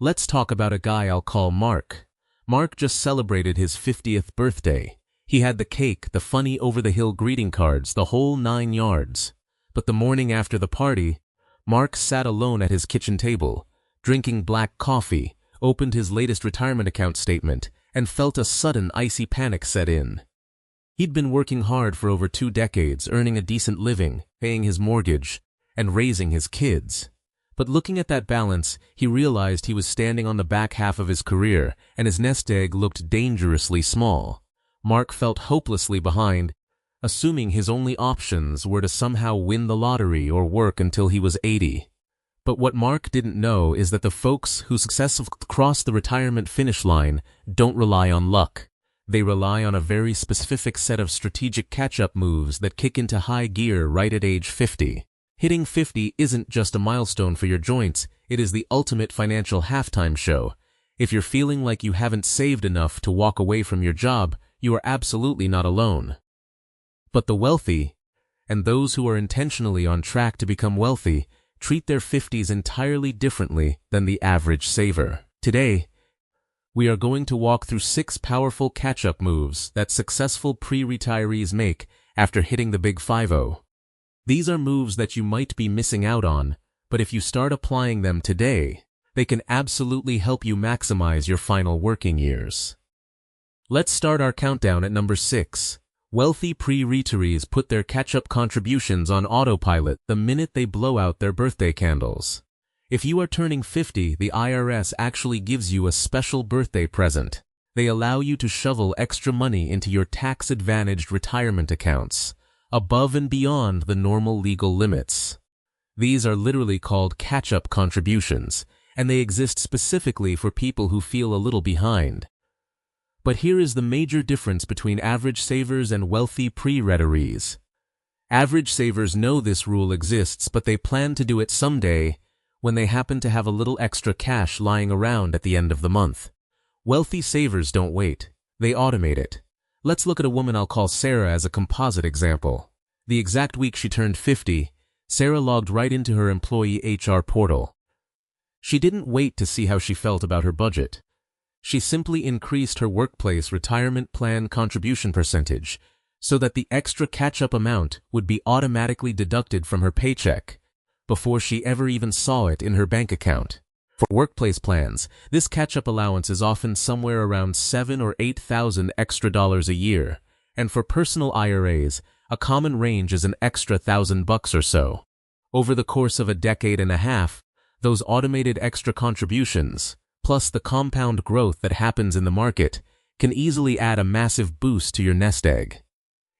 Let's talk about a guy I'll call Mark. Mark just celebrated his 50th birthday. He had the cake, the funny over-the-hill greeting cards, the whole 9 yards. But the morning after the party, Mark sat alone at his kitchen table, drinking black coffee, opened his latest retirement account statement, and felt a sudden icy panic set in. He'd been working hard for over 2 decades, earning a decent living, paying his mortgage, and raising his kids. But looking at that balance, he realized he was standing on the back half of his career, and his nest egg looked dangerously small. Mark felt hopelessly behind, assuming his only options were to somehow win the lottery or work until he was 80. But what Mark didn't know is that the folks who successfully cross the retirement finish line don't rely on luck. They rely on a very specific set of strategic catch-up moves that kick into high gear right at age 50. Hitting 50 isn't just a milestone for your joints, it is the ultimate financial halftime show. If you're feeling like you haven't saved enough to walk away from your job, you are absolutely not alone. But the wealthy, and those who are intentionally on track to become wealthy, treat their 50s entirely differently than the average saver. Today, we are going to walk through 6 powerful catch-up moves that successful pre-retirees make after hitting the big 50. These are moves that you might be missing out on, but if you start applying them today, they can absolutely help you maximize your final working years. Let's start our countdown at number 6. Wealthy pre-retirees put their catch-up contributions on autopilot the minute they blow out their birthday candles. If you are turning 50, the IRS actually gives you a special birthday present. They allow you to shovel extra money into your tax-advantaged retirement accounts, above and beyond the normal legal limits. These are literally called catch-up contributions, and they exist specifically for people who feel a little behind. But here is the major difference between average savers and wealthy pre-retirees. Average savers know this rule exists, but they plan to do it someday when they happen to have a little extra cash lying around at the end of the month. Wealthy savers don't wait. They automate it. Let's look at a woman I'll call Sarah as a composite example. The exact week she turned 50, Sarah logged right into her employee HR portal. She didn't wait to see how she felt about her budget. She simply increased her workplace retirement plan contribution percentage so that the extra catch-up amount would be automatically deducted from her paycheck before she ever even saw it in her bank account. For workplace plans, this catch-up allowance is often somewhere around $7,000 or $8,000 extra dollars a year, and for personal IRAs, a common range is an extra $1,000 or so. Over the course of a decade and a half, those automated extra contributions, plus the compound growth that happens in the market, can easily add a massive boost to your nest egg.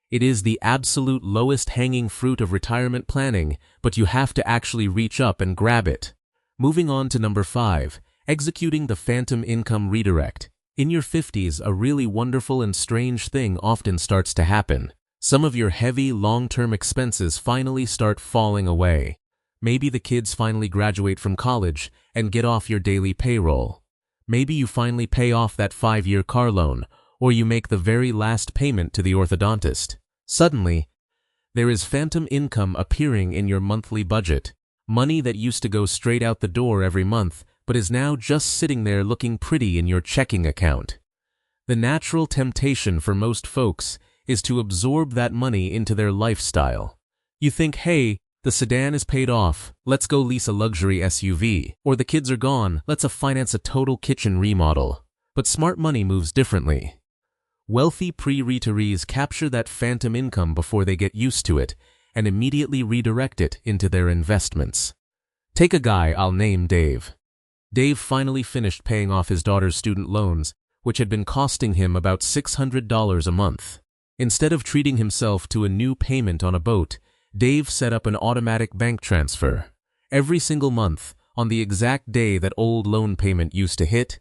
It is the absolute lowest hanging fruit of retirement planning, but you have to actually reach up and grab it. Moving on to number 5, executing the phantom income redirect. In your 50s, a really wonderful and strange thing often starts to happen. Some of your heavy, long-term expenses finally start falling away. Maybe the kids finally graduate from college and get off your daily payroll. Maybe you finally pay off that 5-year car loan, or you make the very last payment to the orthodontist. Suddenly, there is phantom income appearing in your monthly budget. Money that used to go straight out the door every month, but is now just sitting there looking pretty in your checking account. The natural temptation for most folks is to absorb that money into their lifestyle. You think, hey, the sedan is paid off, let's go lease a luxury SUV. Or the kids are gone, let's finance a total kitchen remodel. But smart money moves differently. Wealthy pre-retirees capture that phantom income before they get used to it, and immediately redirect it into their investments. Take a guy I'll name Dave. Dave finally finished paying off his daughter's student loans, which had been costing him about $600 a month. Instead of treating himself to a new payment on a boat, Dave set up an automatic bank transfer. Every single month, on the exact day that old loan payment used to hit,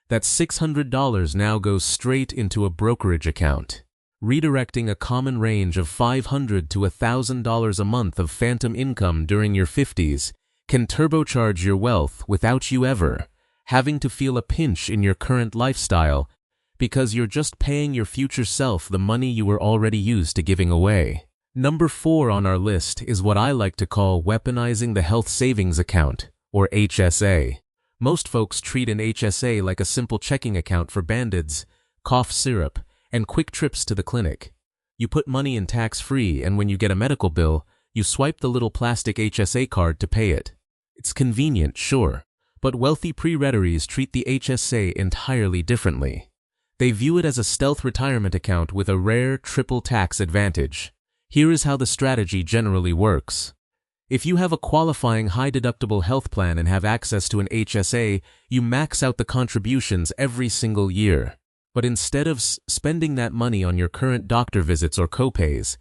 that $600 now goes straight into a brokerage account. Redirecting a common range of $500 to $1,000 a month of phantom income during your 50s can turbocharge your wealth without you ever having to feel a pinch in your current lifestyle because you're just paying your future self the money you were already used to giving away. Number 4 on our list is what I like to call weaponizing the health savings account, or HSA. Most folks treat an HSA like a simple checking account for Band-Aids, cough syrup, and quick trips to the clinic. You put money in tax-free, and when you get a medical bill, you swipe the little plastic HSA card to pay it. It's convenient, sure, but wealthy pre-retirees treat the HSA entirely differently. They view it as a stealth retirement account with a rare triple tax advantage. Here is how the strategy generally works. If you have a qualifying high-deductible health plan and have access to an HSA, you max out the contributions every single year. But instead of spending that money on your current doctor visits or copays,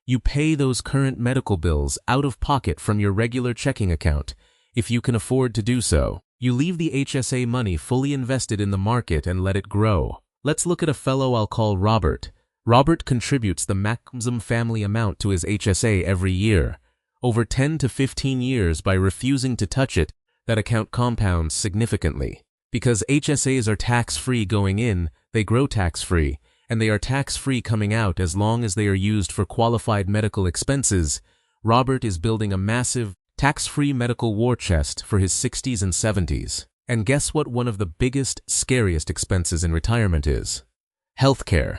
you pay those current medical bills out of pocket from your regular checking account, if you can afford to do so. You leave the HSA money fully invested in the market and let it grow. Let's look at a fellow I'll call Robert. Robert contributes the maximum family amount to his HSA every year. Over 10 to 15 years, by refusing to touch it, that account compounds significantly. Because HSAs are tax-free going in, they grow tax-free, and they are tax-free coming out as long as they are used for qualified medical expenses. Robert is building a massive, tax-free medical war chest for his 60s and 70s. And guess what one of the biggest, scariest expenses in retirement is? Healthcare.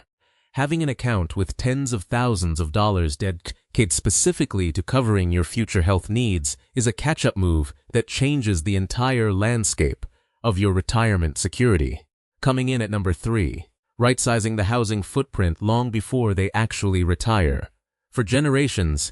Having an account with tens of thousands of dollars dedicated specifically to covering your future health needs is a catch-up move that changes the entire landscape of your retirement security. Coming in at number 3, right-sizing the housing footprint long before they actually retire. For generations,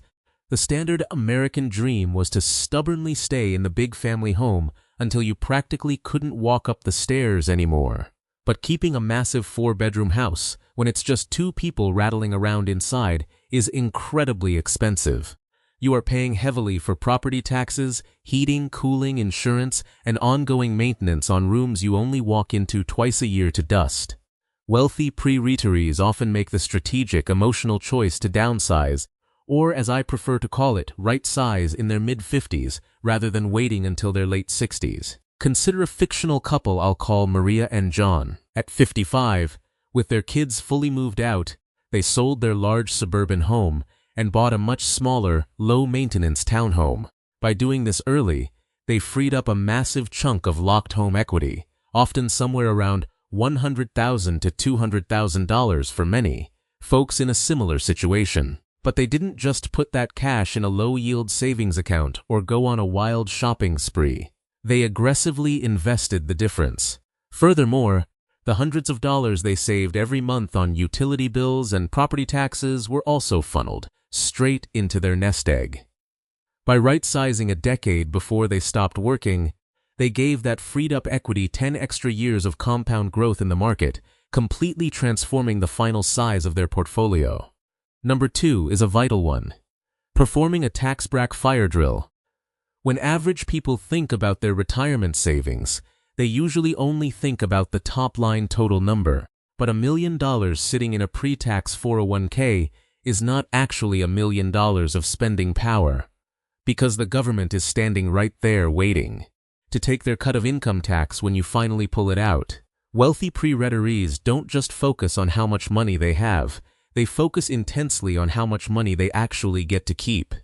the standard American dream was to stubbornly stay in the big family home until you practically couldn't walk up the stairs anymore. But keeping a massive 4-bedroom house, when it's just 2 people rattling around inside, is incredibly expensive. You are paying heavily for property taxes, heating, cooling, insurance, and ongoing maintenance on rooms you only walk into twice a year to dust. Wealthy pre-retirees often make the strategic, emotional choice to downsize, or as I prefer to call it, right size, in their mid-50s rather than waiting until their late 60s. Consider a fictional couple I'll call Maria and John. At 55, with their kids fully moved out, they sold their large suburban home and bought a much smaller, low-maintenance townhome. By doing this early, they freed up a massive chunk of locked home equity, often somewhere around $100,000 to $200,000 for many folks in a similar situation. But they didn't just put that cash in a low-yield savings account or go on a wild shopping spree. They aggressively invested the difference. Furthermore, the hundreds of dollars they saved every month on utility bills and property taxes were also funneled straight into their nest egg. By right-sizing a decade before they stopped working, they gave that freed-up equity 10 extra years of compound growth in the market, completely transforming the final size of their portfolio. Number 2 is a vital one. Performing a tax bracket fire drill. When average people think about their retirement savings, they usually only think about the top-line total number. But $1 million sitting in a pre-tax 401k is not actually $1 million of spending power, because the government is standing right there waiting to take their cut of income tax when you finally pull it out. Wealthy pre-retirees don't just focus on how much money they have, they focus intensely on how much money they actually get to keep.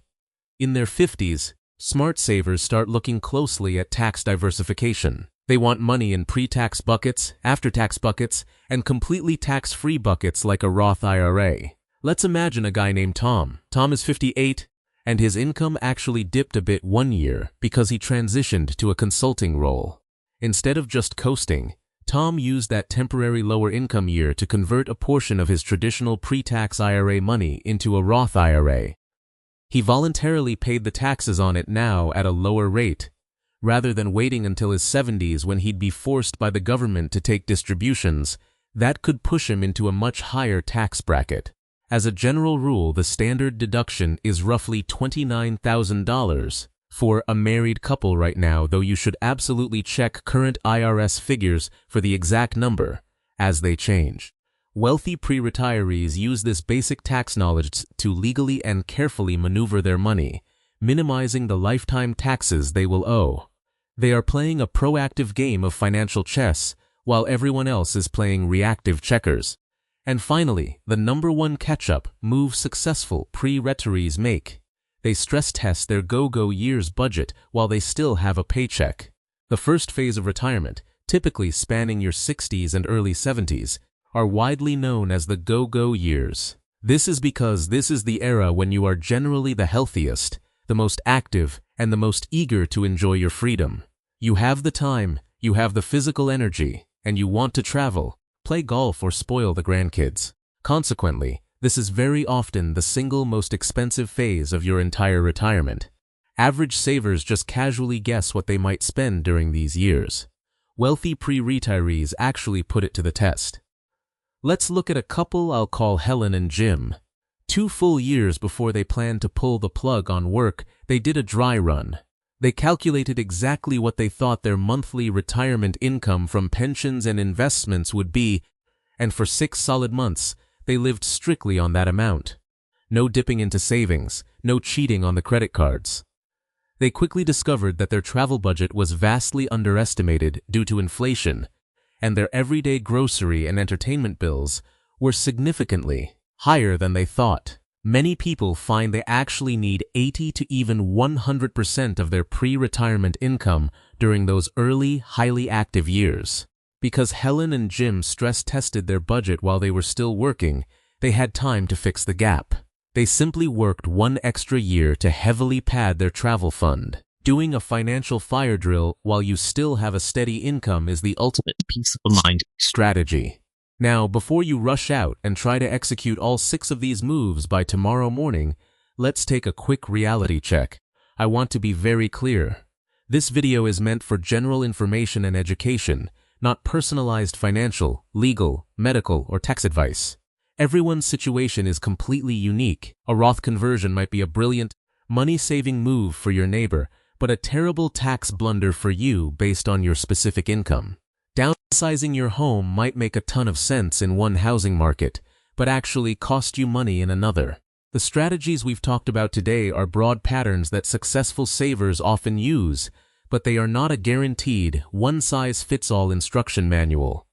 In their 50s, smart savers start looking closely at tax diversification. They want money in pre-tax buckets, after-tax buckets, and completely tax-free buckets like a Roth IRA. Let's imagine a guy named Tom. Tom is 58, and his income actually dipped a bit one year because he transitioned to a consulting role. Instead of just coasting, Tom used that temporary lower income year to convert a portion of his traditional pre-tax IRA money into a Roth IRA. He voluntarily paid the taxes on it now at a lower rate, rather than waiting until his 70s when he'd be forced by the government to take distributions that could push him into a much higher tax bracket. As a general rule, the standard deduction is roughly $29,000 for a married couple right now, though you should absolutely check current IRS figures for the exact number as they change. Wealthy pre-retirees use this basic tax knowledge to legally and carefully maneuver their money, minimizing the lifetime taxes they will owe. They are playing a proactive game of financial chess while everyone else is playing reactive checkers. And finally, the number one catch-up move successful pre-retirees make. They stress test their go-go year's budget while they still have a paycheck. The first phase of retirement, typically spanning your 60s and early 70s, are widely known as the go-go years. This is because this is the era when you are generally the healthiest, the most active, and the most eager to enjoy your freedom. You have the time, you have the physical energy, and you want to travel, play golf, or spoil the grandkids. Consequently, this is very often the single most expensive phase of your entire retirement. Average savers just casually guess what they might spend during these years. Wealthy pre-retirees actually put it to the test. Let's look at a couple I'll call Helen and Jim. 2 full years before they planned to pull the plug on work, they did a dry run. They calculated exactly what they thought their monthly retirement income from pensions and investments would be, and for 6 solid months, they lived strictly on that amount. No dipping into savings, no cheating on the credit cards. They quickly discovered that their travel budget was vastly underestimated due to inflation, and their everyday grocery and entertainment bills were significantly higher than they thought. Many people find they actually need 80 to even 100% of their pre-retirement income during those early, highly active years. Because Helen and Jim stress-tested their budget while they were still working, they had time to fix the gap. They simply worked 1 extra year to heavily pad their travel fund. Doing a financial fire drill while you still have a steady income is the ultimate peace of mind strategy. Now, before you rush out and try to execute all 6 of these moves by tomorrow morning, let's take a quick reality check. I want to be very clear. This video is meant for general information and education, not personalized financial, legal, medical, or tax advice. Everyone's situation is completely unique. A Roth conversion might be a brilliant, money-saving move for your neighbor, but a terrible tax blunder for you based on your specific income. Downsizing your home might make a ton of sense in one housing market, but actually cost you money in another. The strategies we've talked about today are broad patterns that successful savers often use, but they are not a guaranteed, one-size-fits-all instruction manual.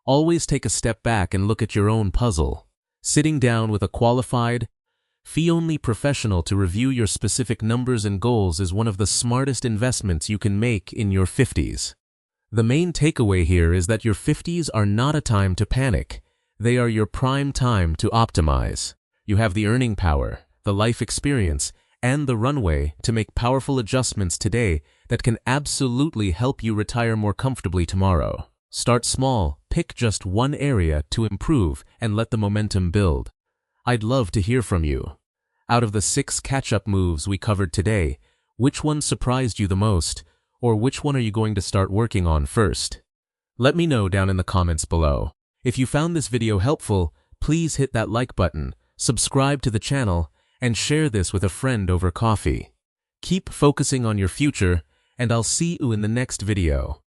Always take a step back and look at your own puzzle. Sitting down with a qualified, fee-only professional to review your specific numbers and goals is one of the smartest investments you can make in your 50s. The main takeaway here is that your 50s are not a time to panic. They are your prime time to optimize. You have the earning power, the life experience, and the runway to make powerful adjustments today that can absolutely help you retire more comfortably tomorrow. Start small, pick just one area to improve, and let the momentum build. I'd love to hear from you. Out of the 6 catch-up moves we covered today, which one surprised you the most, or which one are you going to start working on first? Let me know down in the comments below. If you found this video helpful, please hit that like button, subscribe to the channel, and share this with a friend over coffee. Keep focusing on your future, and I'll see you in the next video.